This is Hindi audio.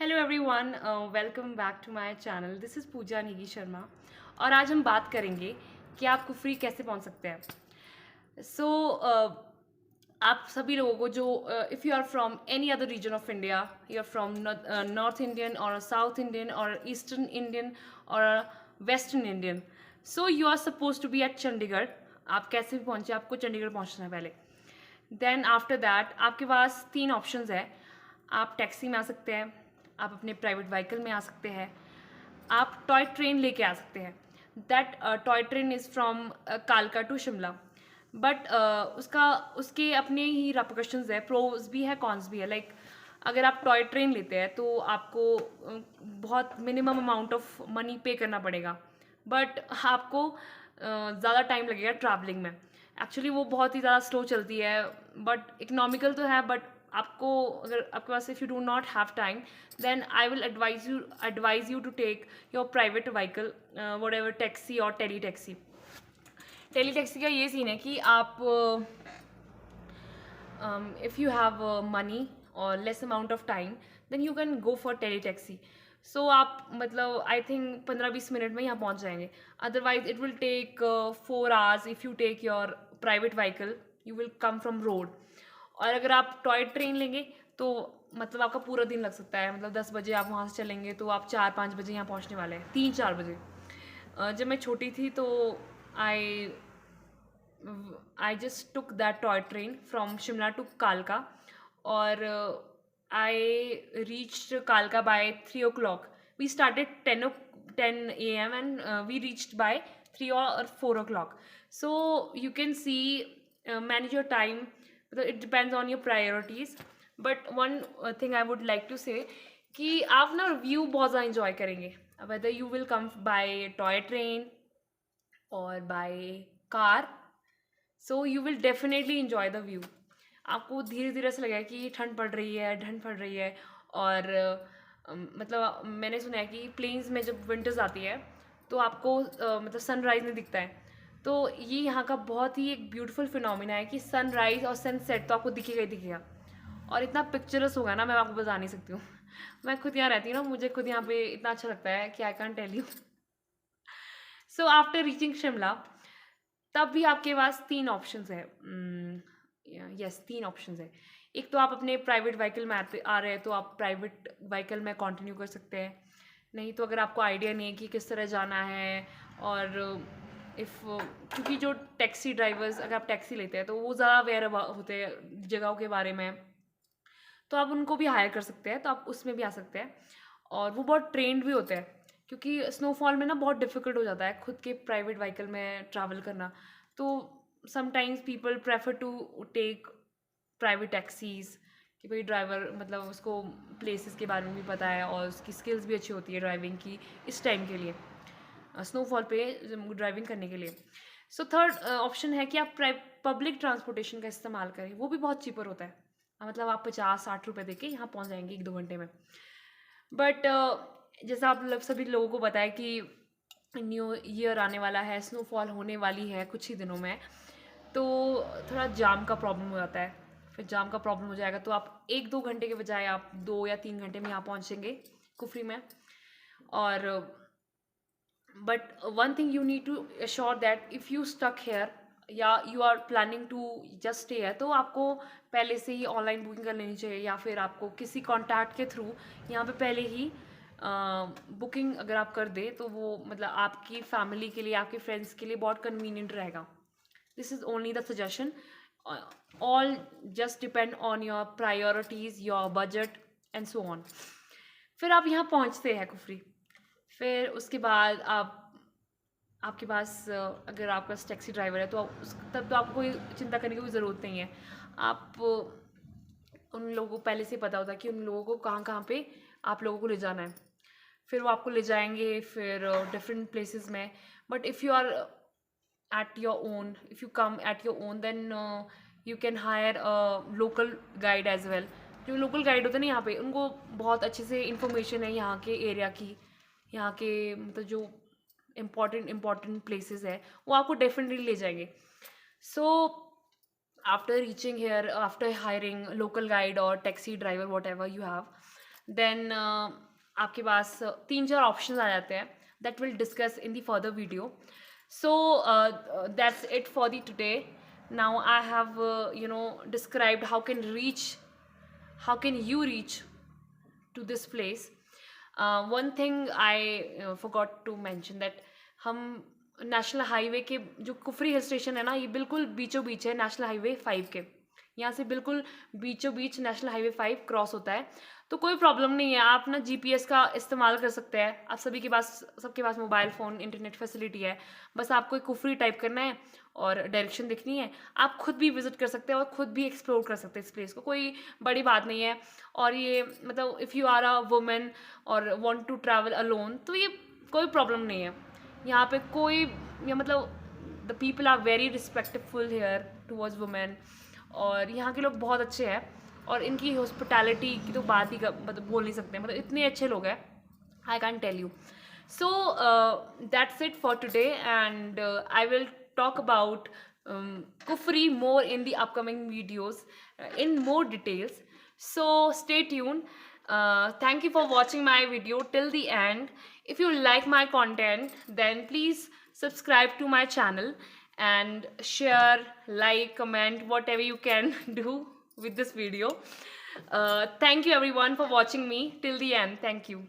Hello everyone, welcome back to my channel. This is Pooja Negi Sharma और आज हम बात करेंगे कि आप कुफरी कैसे पहुंच सकते हैं। आप सभी लोगों को जो if you are from any other region of India, you are from north Indian और साउथ इंडियन और ईस्टर्न इंडियन और western Indian, so you are suppose to be at Chandigarh. आप कैसे भी पहुंचे, आपको चंडीगढ़ पहुंचना है पहले। देन आफ्टर दैट आपके पास तीन ऑप्शंस है। आप टैक्सी में आ सकते हैं, आप अपने प्राइवेट व्हीकल में आ सकते हैं, आप टॉय ट्रेन लेके आ सकते हैं। That toy train is from कालका टू शिमला। बट उसका उसके अपने ही रिपरकशंस है, प्रोज भी है कॉन्स भी है। लाइक अगर आप टॉय ट्रेन लेते हैं तो आपको बहुत मिनिमम अमाउंट ऑफ मनी पे करना पड़ेगा, बट आपको ज़्यादा टाइम लगेगा ट्रैवलिंग में। एक्चुअली वो बहुत ही ज़्यादा स्लो चलती है, बट इकोनॉमिकल तो है। बट आपको अगर आपके पास if you do not have time, then I will advise you to take your private vehicle, whatever taxi और टेली टैक्सी। टेली टैक्सी का ये सीन है कि आप if you have money or less amount of time, then you can go for tele taxi. So आप मतलब आई थिंक 15-20 मिनट में यहाँ पहुँच जाएंगे। Otherwise it will take 4 hours if you take your private vehicle, you will come from road. और अगर आप टॉय ट्रेन लेंगे तो मतलब आपका पूरा दिन लग सकता है। मतलब 10 बजे आप वहाँ से चलेंगे तो आप 4-5 बजे यहाँ पहुँचने वाले हैं, 3-4 बजे। जब मैं छोटी थी तो आई I just took that toy train from Shimla to Kalka, or I reached Kalka by 3 o'clock. We started 10 a.m. and we reached by 3 or 4 o'clock. So you can see, manage your time. It depends on your priorities. But one thing I would like to say कि आप ना व्यू बहुत ज़्यादा इंजॉय करेंगे, whether you will come by toy train or by car, so you will definitely enjoy the view. आपको धीरे धीरे ऐसा लगेगा कि ठंड पड़ रही है, ठंड पड़ रही है। और मतलब मैंने सुना है कि प्लेन्स में जब विंटर्स आती है तो आपको मतलब सनराइज़ नहीं दिखता है। तो ये यहाँ का बहुत ही एक ब्यूटीफुल फिनोमिना है कि सनराइज़ और सनसेट तो आपको दिखेगा ही दिखेगा, और इतना पिक्चरस होगा ना, मैं आपको बता नहीं सकती हूँ। मैं खुद यहाँ रहती हूँ ना, मुझे खुद यहाँ पे इतना अच्छा लगता है कि I can tell you. So after reaching Shimla, तब भी आपके पास 3 ऑप्शंस है। यस, 3 ऑप्शंस है। एक तो आप अपने प्राइवेट व्हीकल में आ रहे हैं तो आप प्राइवेट व्हीकल में कंटिन्यू कर सकते हैं। नहीं तो अगर आपको आइडिया नहीं है कि किस तरह जाना है, और इफ़ क्योंकि जो टैक्सी ड्राइवर्स, अगर आप टैक्सी लेते हैं तो वो ज़्यादा अवेयर होते हैं जगहों के बारे में, तो आप उनको भी हायर कर सकते हैं, तो आप उसमें भी आ सकते हैं। और वो बहुत ट्रेंड भी होते हैं, क्योंकि स्नोफॉल में ना बहुत डिफ़िकल्ट हो जाता है खुद के प्राइवेट व्हीकल में ट्रैवल करना। तो sometimes people prefer to take private taxis, कि भाई ड्राइवर मतलब उसको प्लेसेस के बारे में भी पता है और उसकी स्किल्स भी अच्छी होती है ड्राइविंग की इस टाइम के लिए, स्नोफॉल पे ड्राइविंग करने के लिए। सो थर्ड ऑप्शन है कि आप पब्लिक ट्रांसपोर्टेशन का इस्तेमाल करें, वो भी बहुत चीपर होता है। मतलब आप 50-60 रुपये दे के यहाँ पहुँच जाएंगे 1-2 घंटे में। बट जैसा आप लोग सभी लोगों को पता है कि न्यू ईयर आने वाला है, स्नोफॉल होने वाली है कुछ ही दिनों में, तो थोड़ा जाम का प्रॉब्लम हो जाता है। फिर जाम का प्रॉब्लम हो जाएगा तो आप 1-2 घंटे के बजाय आप 2 या 3 घंटे में यहाँ पहुँचेंगे कुफरी में। और but one thing you need to assure that if you stuck here या you are planning to just stay है, तो आपको पहले से ही ऑनलाइन बुकिंग कर लेनी चाहिए, या फिर आपको किसी कॉन्टैक्ट के थ्रू यहाँ पे पहले ही बुकिंग अगर आप कर दे तो वो मतलब आपकी फैमिली के लिए, आपके फ्रेंड्स के लिए बहुत कन्वीनियंट रहेगा। This is only the suggestion. All just depend on your priorities, your budget and so on. फिर आप यहाँ पहुँचते हैं कुफरी। फिर उसके बाद आपके पास अगर आपके पास टैक्सी ड्राइवर है तो तब तो आपको कोई चिंता करने की कोई ज़रूरत नहीं है। आप उन लोगों को पहले से पता होता है कि उन लोगों को कहाँ कहाँ पे आप लोगों को ले जाना है। फिर वो आपको ले जाएंगे फिर डिफरेंट प्लेसेस में। But if you are at your own, if you come at your own, then you can hire a local guide as well। जो लोकल गाइड होते हैं ना यहाँ पे, उनको बहुत अच्छे से इंफॉर्मेशन है यहाँ के एरिया की, यहाँ के मतलब जो इम्पॉर्टेंट प्लेसेस है वो आपको डेफिनेटली ले जाएंगे। So after reaching here, after hiring local guide और taxi driver whatever you have, then आपके पास 3-4 ऑप्शंस आ जाते हैं that will discuss in the further video. So that's it for the today. Now I have described how can you reach to this place. One thing I forgot to mention that हम नेशनल हाईवे के जो कुफरी हिल स्टेशन है ना, ये बिल्कुल बीचों बीच है नेशनल हाईवे 5 के. यहाँ से बिल्कुल बीचों बीच नेशनल हाईवे 5 क्रॉस होता है. तो कोई प्रॉब्लम नहीं है, आप ना जीपीएस का इस्तेमाल कर सकते हैं. आप सबके पास मोबाइल फ़ोन इंटरनेट फैसिलिटी है. बस आपको एक कुफरी टाइप करना है और डायरेक्शन दिखनी है. आप खुद भी विजिट कर सकते हैं और खुद भी एक्सप्लोर कर सकते हैं इस प्लेस को, कोई बड़ी बात नहीं है. और ये मतलब if you are a women और वांट टू ट्रैवल अलोन, तो ये कोई प्रॉब्लम नहीं है. यहाँ पे कोई मतलब the people are very respectful here towards women, और यहाँ के लोग बहुत अच्छे हैं. और इनकी हॉस्पिटैलिटी की तो बात ही मतलब बोल नहीं सकते, मतलब इतने अच्छे लोग हैं, I can tell you. So that's it for today, and I will talk about Kufri more in the upcoming videos in more details. So stay tuned. Thank you for watching my video till the end. If you like my content, then please subscribe to my channel and share, like, comment, whatever you can do with this video. Thank you everyone for watching me till the end. Thank you.